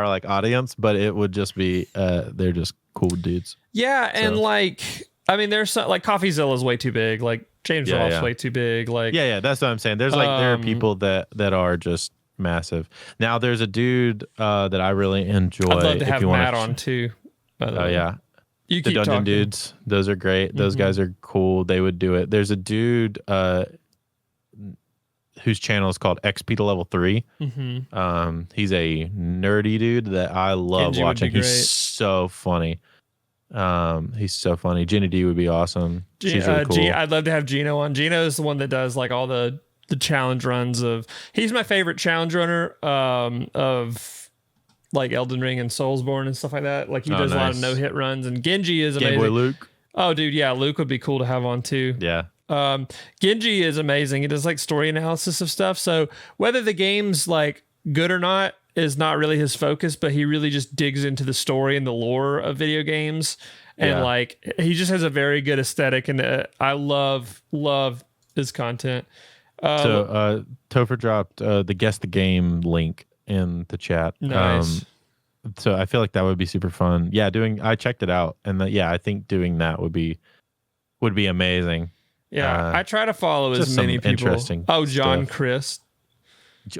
like audience, but it would just be they're just cool dudes. Yeah, and like I mean, there's some, like CoffeeZilla is way too big. Like James Rolfe's way too big. Like yeah, that's what I'm saying. There's like there are people that are just massive. Now there's a dude that I really enjoy. I'd love to have Matt to on too. Oh yeah, you the keep Dungeon talking. Dudes. Those are great. Those guys are cool. They would do it. There's a dude whose channel is called XP to Level 3. He's a nerdy dude that I love Genji would watching. be great. He's so funny. He's so funny. Jenny D would be awesome. She's really cool. I'd love to have Gino on. Gino is the one that does like all the challenge runs of. He's my favorite challenge runner of like Elden Ring and Soulsborne and stuff like that. Like he does a lot of no hit runs, and Genji is amazing. Game Boy Luke. Oh, dude, yeah, Luke would be cool to have on too. Yeah. Genji is amazing. He does like story analysis of stuff. So whether the game's like good or not is not really his focus, but he really just digs into the story and the lore of video games. And like, he just has a very good aesthetic, and I love his content. So Topher dropped the Guess the Game link in the chat. Nice. So I feel like that would be super fun. Yeah, I checked it out, and I think doing that would be amazing. Yeah, I try to follow as just many some people. interesting John stuff. Christ.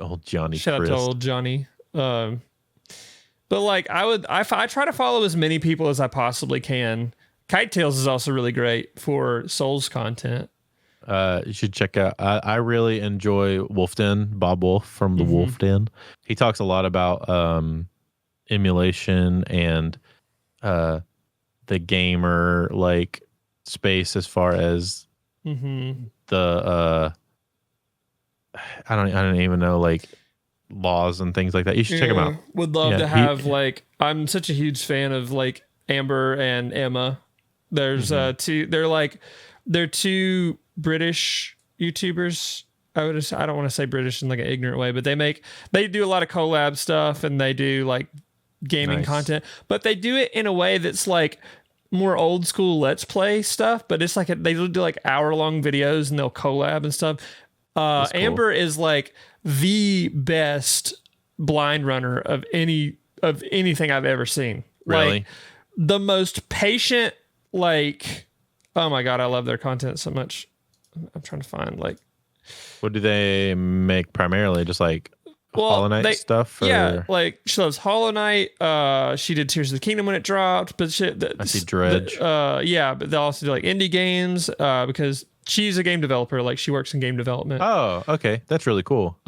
Old Johnny Shout Christ. out to old Johnny. But like I try to follow as many people as I possibly can. Kite Tales is also really great for Souls content. You should check out. I really enjoy Wolf Den, Bob Wolf from the Wolf Den. He talks a lot about emulation and the gamer like space as far as the I don't even know, like laws and things like that. You should check him out. Would love to have like, I'm such a huge fan of like Amber and Emma. There's they're two British YouTubers. I don't want to say British in like an ignorant way, but they do a lot of collab stuff, and they do like gaming content, but they do it in a way that's like more old school Let's Play stuff, but it's like they do like hour-long videos, and they'll collab and stuff. Cool. Amber is like the best blind runner of anything I've ever seen. Really? Like the most patient, like, oh my God, I love their content so much. I'm trying to find like, what do they make primarily? Just like Hollow Knight stuff? Or? Yeah, like she loves Hollow Knight. She did Tears of the Kingdom when it dropped, but I see Dredge. But they also do like indie games because she's a game developer. Like she works in game development. Oh, okay, that's really cool.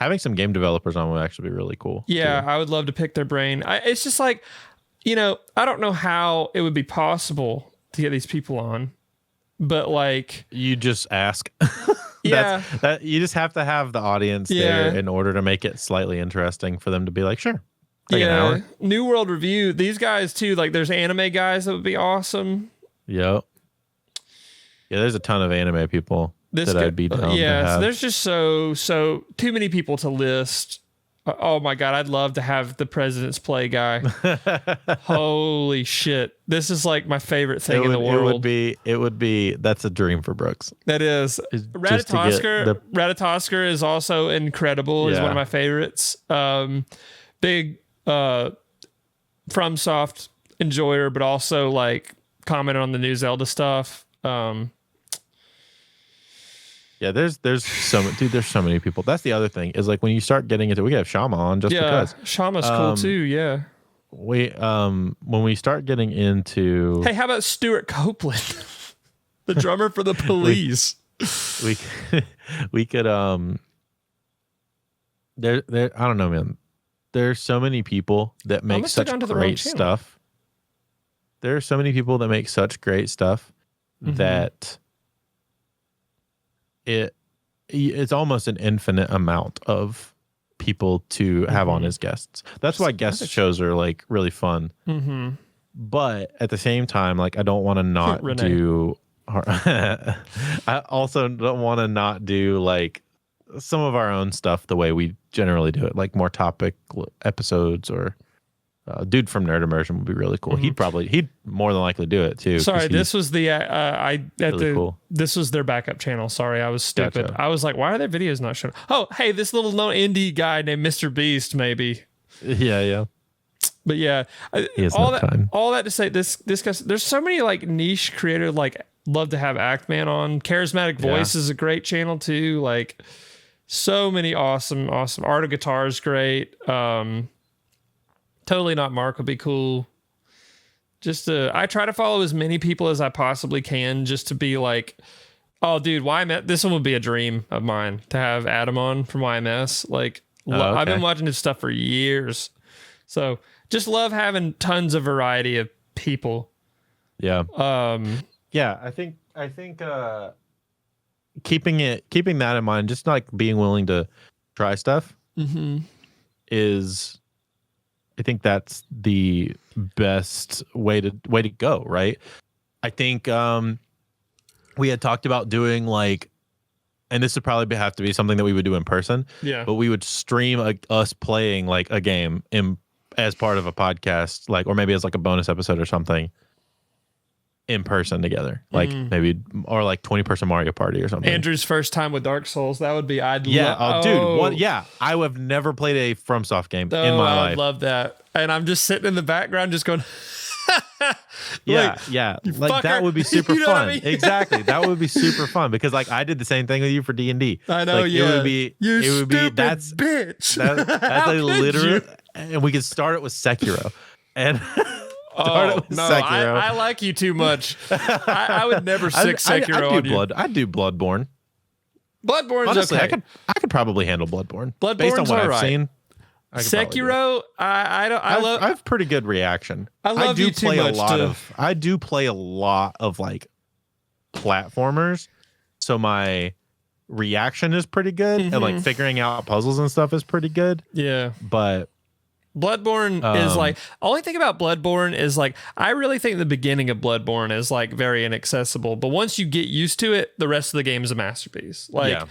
having some game developers on would actually be really cool. Yeah, too. I would love to pick their brain. It's just like, I don't know how it would be possible to get these people on, but like, You just ask. yeah, That you just have to have the audience there in order to make it slightly interesting for them to be like, sure. Take an hour. New World Review. These guys too. Like, there's anime guys that would be awesome. Yep. Yeah, there's a ton of anime people that I'd be down to so have. there's just so too many people to list. Oh my god, I'd love to have the President's Play guy. Holy shit, this is like my favorite thing in the world. It would be. That's a dream for Brooks. That is. Just to get Ratatoskr is also incredible. Is one of my favorites. Big FromSoft enjoyer, but also like commented on the new Zelda stuff. Yeah, there's so many people. That's the other thing is like when you start getting into, we have Shama on just because. Shama's cool too. Yeah. When we start getting into, hey, how about Stuart Copeland, the drummer for the Police? we could there I don't know, man. There's so many people that make such great stuff. There are so many people that make such great stuff that it's almost an infinite amount of people to have on as guests. That's why guest shows are like really fun. But at the same time, like I don't want to not do. I also don't want to not do like some of our own stuff the way we generally do it, like more topic episodes or. Dude from Nerd Immersion would be really cool. He'd more than likely do it too. Sorry, this was the cool. This was their backup channel. Sorry, I was stupid. Gotcha. I was like, why are their videos not showing? Oh, hey, this little known indie guy named Mr. Beast, maybe. Yeah. But yeah, He has no time. all that to say, this guy, there's so many like niche creators. Like, love to have Actman on. Charismatic Voice is a great channel too. Like, so many awesome. Art of Guitar is great. Totally Not Mark would be cool. I try to follow as many people as I possibly can, just to be like, oh, dude, YMS. This one would be a dream of mine to have Adam on from YMS. Like, I've been watching his stuff for years, so just love having tons of variety of people. Yeah. Yeah. I think keeping that in mind, just like being willing to try stuff, is. I think that's the best way to go, right? I think we had talked about doing like, and this would probably have to be something that we would do in person. Yeah. But we would stream us playing like a game as part of a podcast, like, or maybe as like a bonus episode or something in person together, like maybe, or like 20-person Mario Party or something. Andrew's first time with Dark Souls. That would be, I have never played a FromSoft game in my life. I love that. And I'm just sitting in the background just going, like that would be super You know fun. what I mean? Exactly. That would be super fun because like I did the same thing with you for D&D. I know, like, yeah. It would be that's bitch. that's like literally, and we could start it with Sekiro. And I like you too much. I would never sick Sekiro on you. I'd do Bloodborne. Bloodborne's Honestly, okay. I could probably handle Bloodborne. Bloodborne's based on what all I've right. seen. Sekiro, I have pretty good reaction. I do play a lot of like platformers, so my reaction is pretty good, and like figuring out puzzles and stuff is pretty good. Yeah, but Bloodborne is like, only thing about Bloodborne is like, I really think the beginning of Bloodborne is like very inaccessible, but once you get used to it, the rest of the game is a masterpiece. Like, yeah.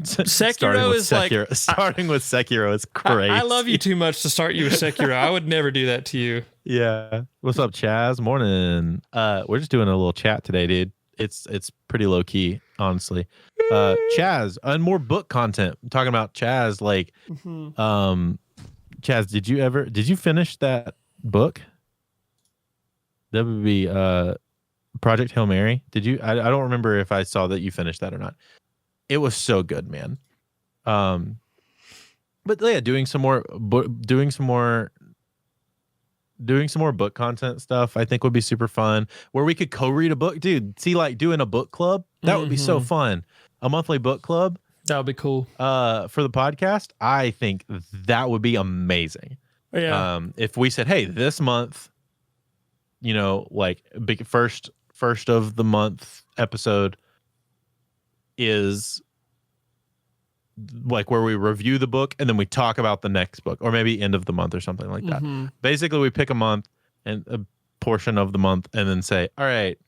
Sekiro is like, starting with Sekiro is great. I love you too much to start you with Sekiro. I would never do that to you. Yeah. What's up, Chaz? Morning. We're just doing a little chat today, dude. It's pretty low key, honestly. Chaz, and more book content. I'm talking about Chaz, like, Chaz, did you finish that book? That would be Project Hail Mary. Did you? I don't remember if I saw that you finished that or not. It was so good, man. But yeah, doing some more book content stuff, I think would be super fun. Where we could co-read a book, dude. See, like doing a book club, that would be so fun. A monthly book club. That would be cool. For the podcast, I think that would be amazing. Yeah. If we said, hey, this month, like big first of the month episode is like where we review the book and then we talk about the next book, or maybe end of the month or something like that. Basically, we pick a month and a portion of the month and then say, all right,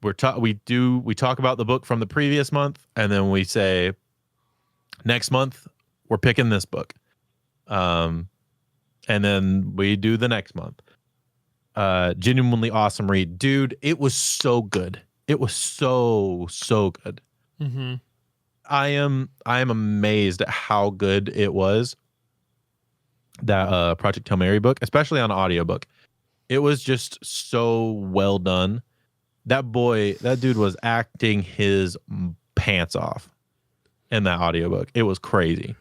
we talk about the book from the previous month, and then we say next month we're picking this book. And then we do the next month. Genuinely awesome read. Dude, it was so good. It was so good. I am amazed at how good it was. That Project Hail Mary book, especially on audiobook. It was just so well done. That dude was acting his pants off in that audiobook. It was crazy.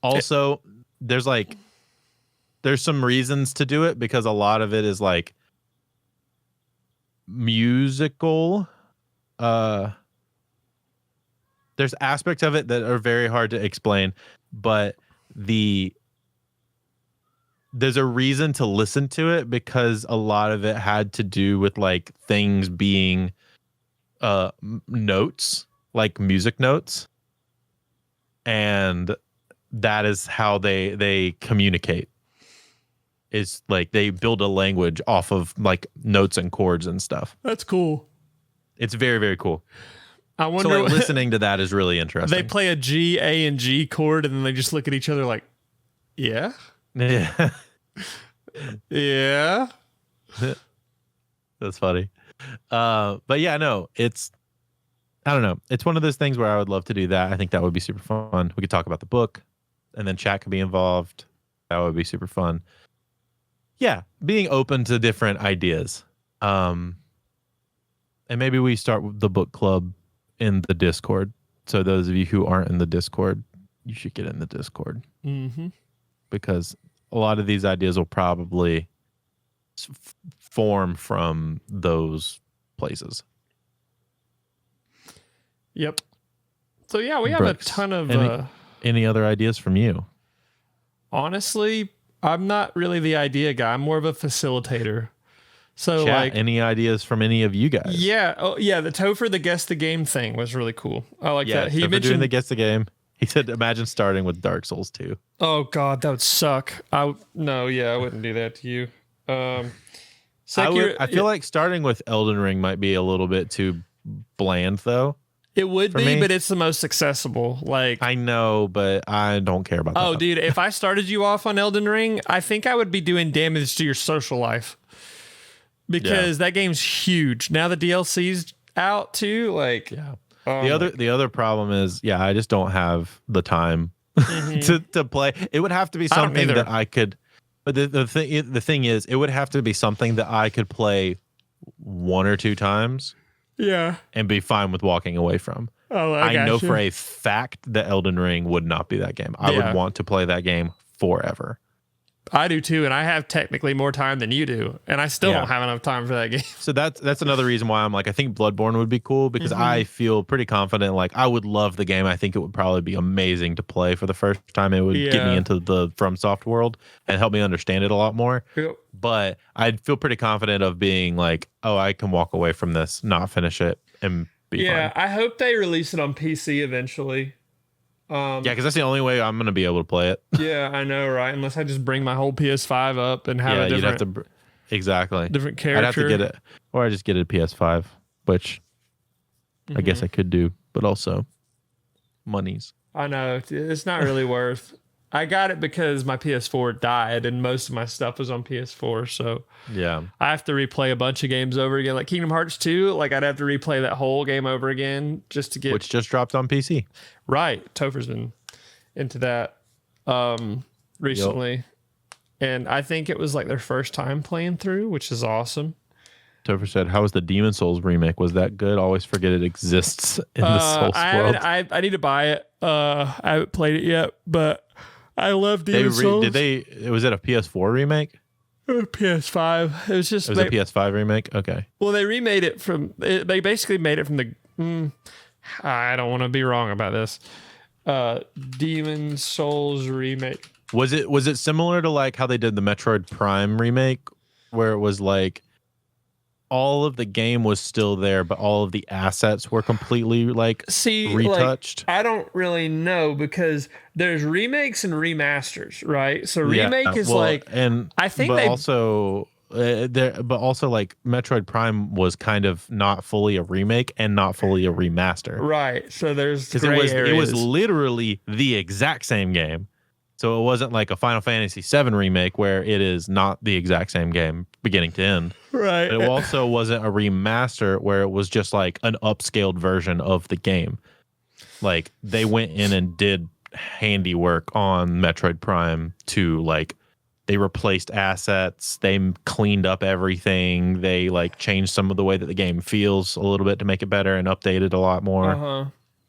Also, there's some reasons to do it, because a lot of it is like musical. There's aspects of it that are very hard to explain, but there's a reason to listen to it, because a lot of it had to do with like things being notes, like music notes, and that is how they communicate. It's like they build a language off of like notes and chords and stuff. That's cool. It's very, very cool. I wonder. So like, listening to that is really interesting. They play a G, A, and G chord, and then they just look at each other like, yeah. Yeah. Yeah. That's funny. But yeah, no, I don't know. It's one of those things where I would love to do that. I think that would be super fun. We could talk about the book, and then chat could be involved. That would be super fun. Yeah, being open to different ideas. And maybe we start the book club in the Discord. So those of you who aren't in the Discord, you should get in the Discord. Because a lot of these ideas will probably form from those places. Yep. So yeah, we have Brooks, a ton of any other ideas from you? Honestly, I'm not really the idea guy. I'm more of a facilitator. So Chat, like, any ideas from any of you guys? yeah, the Topher the guess the game thing was really cool. I like that. He so mentioned doing the guess the game. He said, imagine starting with Dark Souls 2. Oh God, that would suck. I wouldn't do that to you. I feel like starting with Elden Ring might be a little bit too bland, though. It would for be, me. but it's the most accessible. Like, I know, but I don't care about that. oh, dude, if I started you off on Elden Ring, I think I would be doing damage to your social life, because that game's huge. Now the DLC's out too. Like, yeah. The other problem is, I just don't have the time to play. It would have to be something that I could. But the thing is, it would have to be something that I could play 1 or 2 times. Yeah. And be fine with walking away from. Oh, I know for a fact that Elden Ring would not be that game. I would want to play that game forever. I do too, and I have technically more time than you do, and I still don't have enough time for that game. So that's another reason why I'm like, I think Bloodborne would be cool, because I feel pretty confident. Like, I would love the game. I think it would probably be amazing to play for the first time. It would get me into the FromSoft world and help me understand it a lot more. Yep. But I'd feel pretty confident of being like, oh, I can walk away from this, not finish it, and be fine. I hope they release it on PC eventually. Because that's the only way I'm going to be able to play it. Yeah, I know, right? Unless I just bring my whole PS5 up and have a different, you'd have to exactly different character. I'd have to get it, or I just get a PS5, which I guess I could do, but also monies. I know, it's not really worth. I got it because my PS4 died and most of my stuff was on PS4, so yeah, I have to replay a bunch of games over again. Like Kingdom Hearts 2, like I'd have to replay that whole game over again just to get, which just dropped on PC. Right, Topher's been into that recently, and I think it was like their first time playing through, which is awesome. Topher said, "How was the Demon Souls remake? Was that good? Always forget it exists in the Souls world." I need to buy it. I haven't played it yet, but I love Demon Souls. Was it a PS4 remake? PS5. It was a PS5 remake. Okay. Well, they remade it from. They basically made it from the. I don't want to be wrong about this. Demon Souls remake. Was it similar to like how they did the Metroid Prime remake, where it was like all of the game was still there, but all of the assets were completely like retouched? Like, I don't really know because there's remakes and remasters, right? So remake is and I think but they also but also like Metroid Prime was kind of not fully a remake and not fully a remaster, right. So there's because gray it was areas. literally the exact same game. So it wasn't like a Final Fantasy VII remake where it is not the exact same game beginning to end. Right. But it also wasn't a remaster where it was just like an upscaled version of the game. Like they went in and did handiwork on Metroid Prime to like they replaced assets, they cleaned up everything, they like changed some of the way that the game feels a little bit to make it better and updated a lot more. Uh-huh.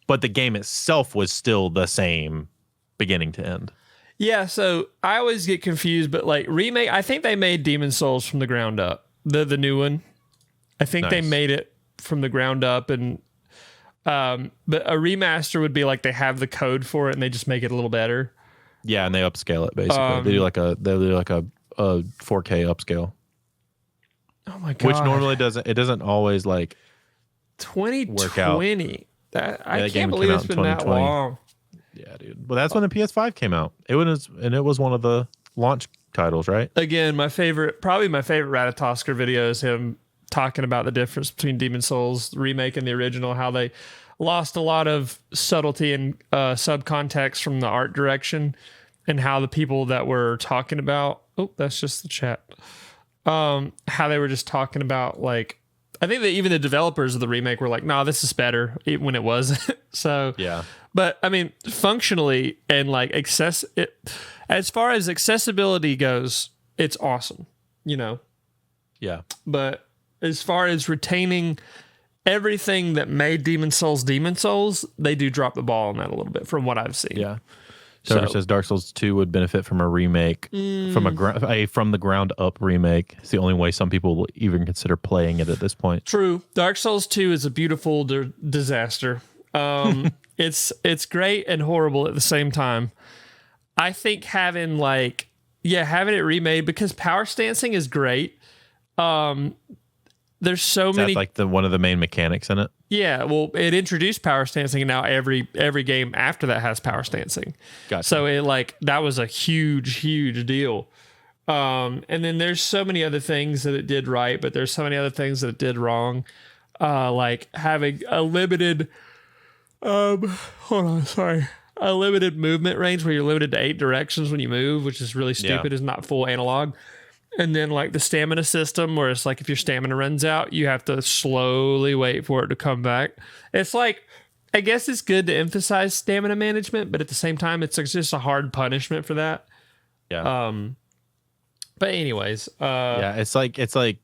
But the game itself was still the same beginning to end. Yeah, so I always get confused, but like remake, I think they made Demon Souls from the ground up. The new one. I think they Nice. made it from the ground up, and but a remaster would be like they have the code for it and they just make it a little better. Yeah, and they upscale it basically. They do like a 4K upscale, Oh my god. which normally doesn't always like 2020. That I that game can't came believe out it's in been that 2020. long. Yeah, dude. Well, that's when the PS5 came out. It was one of the launch titles, right? Again, probably my favorite Ratatosker video is him talking about the difference between Demon Souls remake and the original, how they lost a lot of subtlety and subcontext from the art direction, and how the people that were talking about, that's just the chat, how they were just talking about, like, I think that even the developers of the remake were like, nah, this is better, even when it was. So Yeah. but I mean, functionally and like as far as accessibility goes, it's awesome, you know. Yeah. But as far as retaining everything that made Demon Souls, they do drop the ball on that a little bit from what I've seen. Yeah. Trevor says Dark Souls 2 would benefit from a remake, from from the ground up remake. It's the only way some people will even consider playing it at this point. True. Dark Souls 2 is a beautiful disaster. It's great and horrible at the same time. I think having it remade, because power stancing is great. There's so Is many that like one of the main mechanics in it? Yeah, well, it introduced power stancing, and now every game after that has power stancing. Gotcha. So that was a huge deal. And then there's so many other things that it did right, but there's so many other things that it did wrong. Like having a limited a limited movement range where you're limited to 8 directions when you move, which is really stupid. Is not full analog. And then like the stamina system, where it's like if your stamina runs out, you have to slowly wait for it to come back. It's like, I guess it's good to emphasize stamina management, but at the same time, it's just a hard punishment for that. Yeah. But anyways, yeah, it's like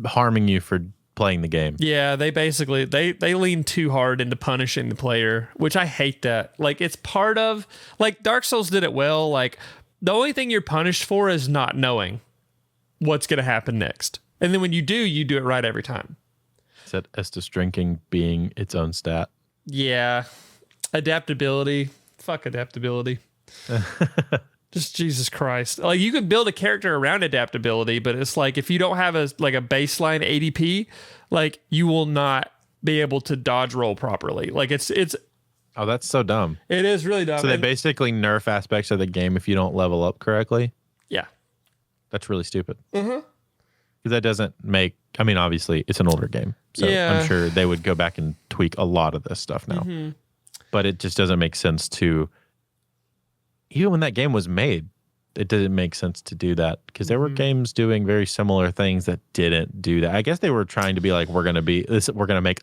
harming you for playing the game. yeah, they basically they lean too hard into punishing the player, which I hate that. Like, it's part of, like, Dark Souls did it well. Like, the only thing you're punished for is not knowing what's going to happen next. And then when you do it right every time. Said Estus drinking being its own stat. Yeah. Adaptability. Fuck adaptability. Just Jesus Christ. Like, you could build a character around adaptability, but it's like, if you don't have a baseline ADP, like, you will not be able to dodge roll properly. Like, it's Oh, that's so dumb. it is really dumb. So they basically nerf aspects of the game if you don't level up correctly. Yeah. That's really stupid. Because that doesn't make. I mean, obviously, it's an older game, so Yeah. I'm sure they would go back and tweak a lot of this stuff now. But it just doesn't make sense to. Even when that game was made, it didn't make sense to do that, because there were games doing very similar things that didn't do that. I guess they were trying to be like, we're gonna make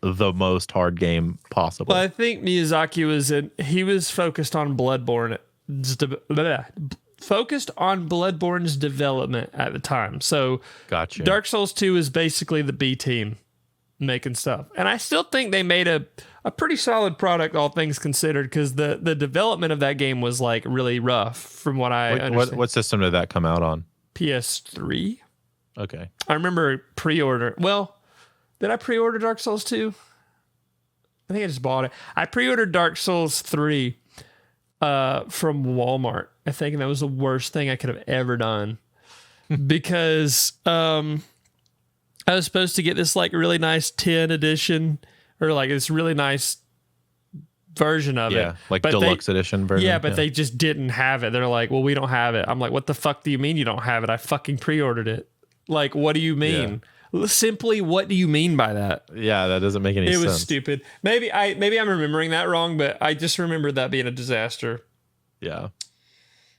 the most hard game possible. Well, I think Miyazaki was focused on Bloodborne's development at the time. So Gotcha. Dark Souls 2 is basically the B team making stuff. And I still think they made a pretty solid product, all things considered, because the development of that game was like really rough from what I understand. What system did that come out on? PS3? Okay. I remember pre-order. Well, did I pre-order Dark Souls 2? I think I just bought it. I pre-ordered Dark Souls 3 from Walmart. I think that was the worst thing I could have ever done because I was supposed to get this like really nice 10 edition or like this really nice version of it. Yeah, like But deluxe edition version. Yeah, but they just didn't have it. They're like, well, we don't have it. I'm like, what the fuck do you mean you don't have it? I fucking pre-ordered it. Like, what do you mean? Simply, what do you mean by that? Yeah, that doesn't make any sense. It was stupid. Maybe I'm remembering that wrong, but I just remembered that being a disaster. Yeah.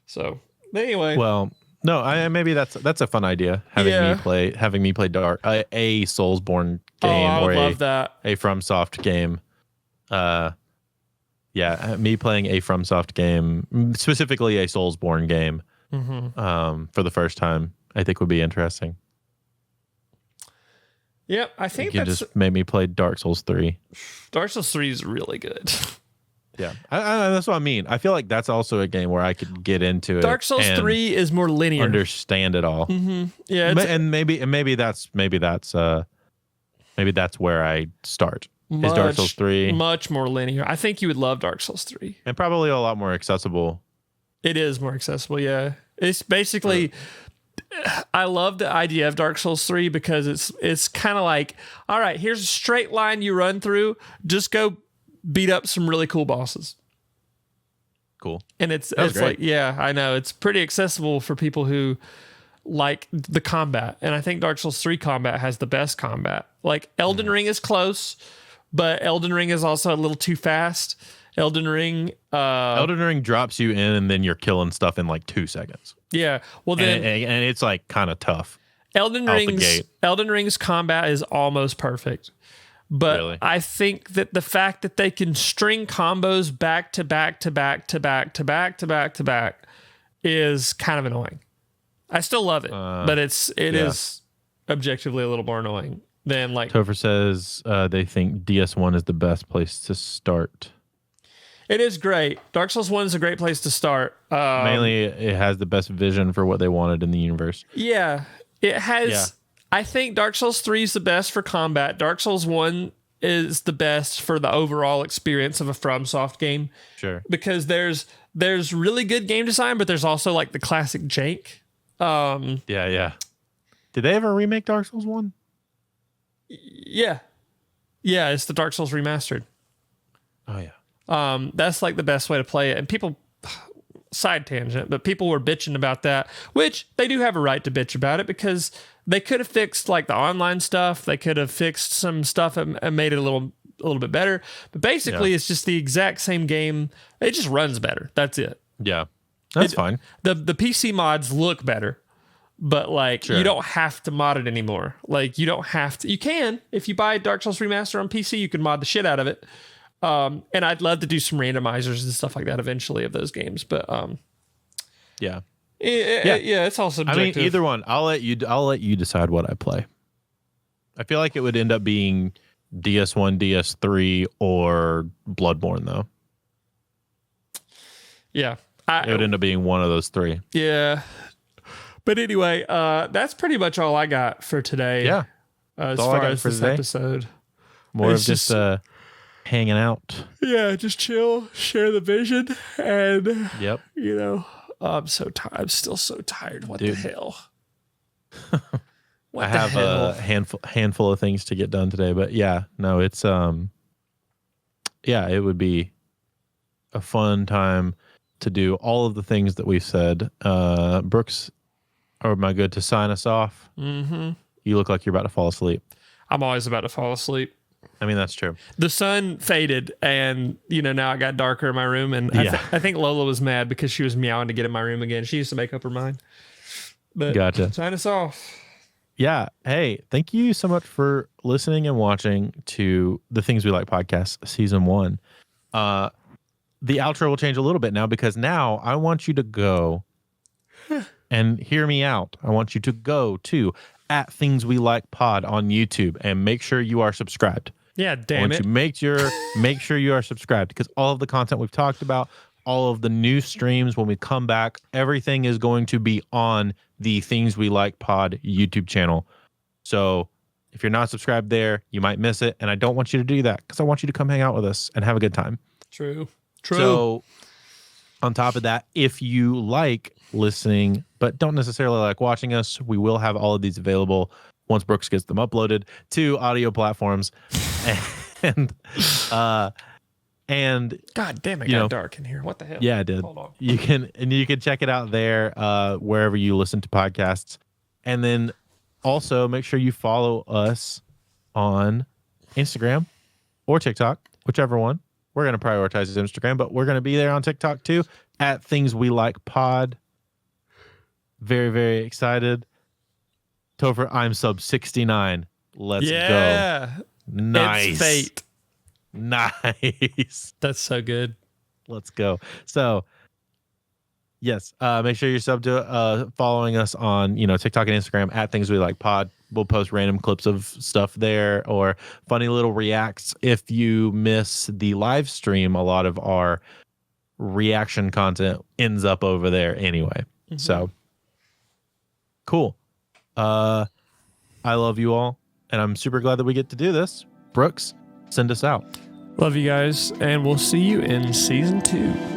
So anyway, Well, no, maybe that's a fun idea. Having me play Dark a Soulsborne game I or would love that. a FromSoft game. Yeah, me playing a FromSoft game, specifically a Soulsborne game, for the first time, I think would be interesting. Yep, I think You that's just made me play Dark Souls 3. Dark Souls 3 is really good. Yeah, that's what I mean. I feel like that's also a game where I could get into it. Dark Souls and 3 is more linear. understand it all. Yeah, And maybe that's where I start. Is Dark Souls 3 much more linear. I think you would love Dark Souls 3. and probably a lot more accessible. It is more accessible, yeah. It's basically I love the idea of Dark Souls 3 because it's kind of like, all right, here's a straight line you run through. Just go beat up some really cool bosses. Cool. And it's great. like, yeah, I know. It's pretty accessible for people who like the combat. And I think Dark Souls 3 combat has the best combat. Like Elden Ring is close, but Elden Ring is also a little too fast. Elden Ring drops you in and then you're killing stuff in like 2 seconds. yeah. Well then And it's like kind of tough. Elden out the Ring's gate. Elden Ring's combat is almost perfect. But Really? I think that the fact that they can string combos back to back to back to back to back to back to back is kind of annoying. I still love it, but it is objectively a little more annoying than like Topher says they think DS1 is the best place to start. it is great. Dark Souls 1 is a great place to start. Mainly, it has the best vision for what they wanted in the universe. Yeah, it has. Yeah. I think Dark Souls 3 is the best for combat. Dark Souls 1 is the best for the overall experience of a FromSoft game Sure. because there's really good game design, but there's also like the classic jank. Yeah. Did they ever remake Dark Souls 1? Yeah, it's the Dark Souls remastered. Oh, yeah. That's like the best way to play it. And people, side tangent, but people were bitching about that, which they do have a right to bitch about it because they could have fixed like the online stuff. They could have fixed some stuff and made it a little bit better. But basically, it's just the exact same game. It just runs better. That's it. Yeah. That's fine. The PC mods look better, but like you don't have to mod it anymore. Like you don't have to. You can if you buy Dark Souls Remaster on PC, you can mod the shit out of it. And I'd love to do some randomizers and stuff like that eventually of those games. But Yeah. it's all I subjective. mean, either one. I'll let you decide what I play. I feel like it would end up being DS1, DS3, or Bloodborne, though. Yeah. It would end up being one of those three. Yeah. But anyway, that's pretty much all I got for today. Yeah. As all I far got as for this today. episode. More It's of just hanging out. Yeah, just chill, share the vision, and Yep. you know, I'm so tired. I'm still so tired. What Dude. the hell? I have a handful of things to get done today, but yeah, no, it's it would be a fun time to do all of the things that we've said. Brooks, am I good to sign us off? Mm-hmm. You look like you're about to fall asleep. I'm always about to fall asleep. I mean, that's true. The sun faded, and now it got darker in my room. And I think Lola was mad because she was meowing to get in my room again. She used to make up her mind. But Gotcha. sign us off. Yeah. Hey, thank you so much for listening and watching to the Things We Like podcast season 1. The outro will change a little bit now because now I want you to go and hear me out. I want you to go to @ThingsWeLikePod on YouTube and make sure you are subscribed. Yeah, I damn want it. you make sure you are subscribed because all of the content we've talked about, all of the new streams when we come back, everything is going to be on the Things We Like Pod YouTube channel. So If you're not subscribed there, you might miss it. And I don't want you to do that because I want you to come hang out with us and have a good time. True. So on top of that, if you like listening, but don't necessarily like watching us, we will have all of these available once Brooks gets them uploaded to audio platforms. And God damn it, you got know, dark in here. What the hell? yeah, it did. Hold on. You can check it out there wherever you listen to podcasts. And then also make sure you follow us on Instagram or TikTok, whichever one. We're going to prioritize Instagram, but we're going to be there on TikTok too at Things We Like Pod. Very, very excited. Topher, I'm sub 69. Let's go. Nice. It's fate. Nice. That's so good. Let's go. So, yes, make sure you're sub to following us on, TikTok and Instagram at Things We Like Pod. We'll post random clips of stuff there or funny little reacts. If you miss the live stream, a lot of our reaction content ends up over there anyway. Mm-hmm. So, cool. I love you all, and I'm super glad that we get to do this. Brooks, send us out. Love you guys, and we'll see you in season 2.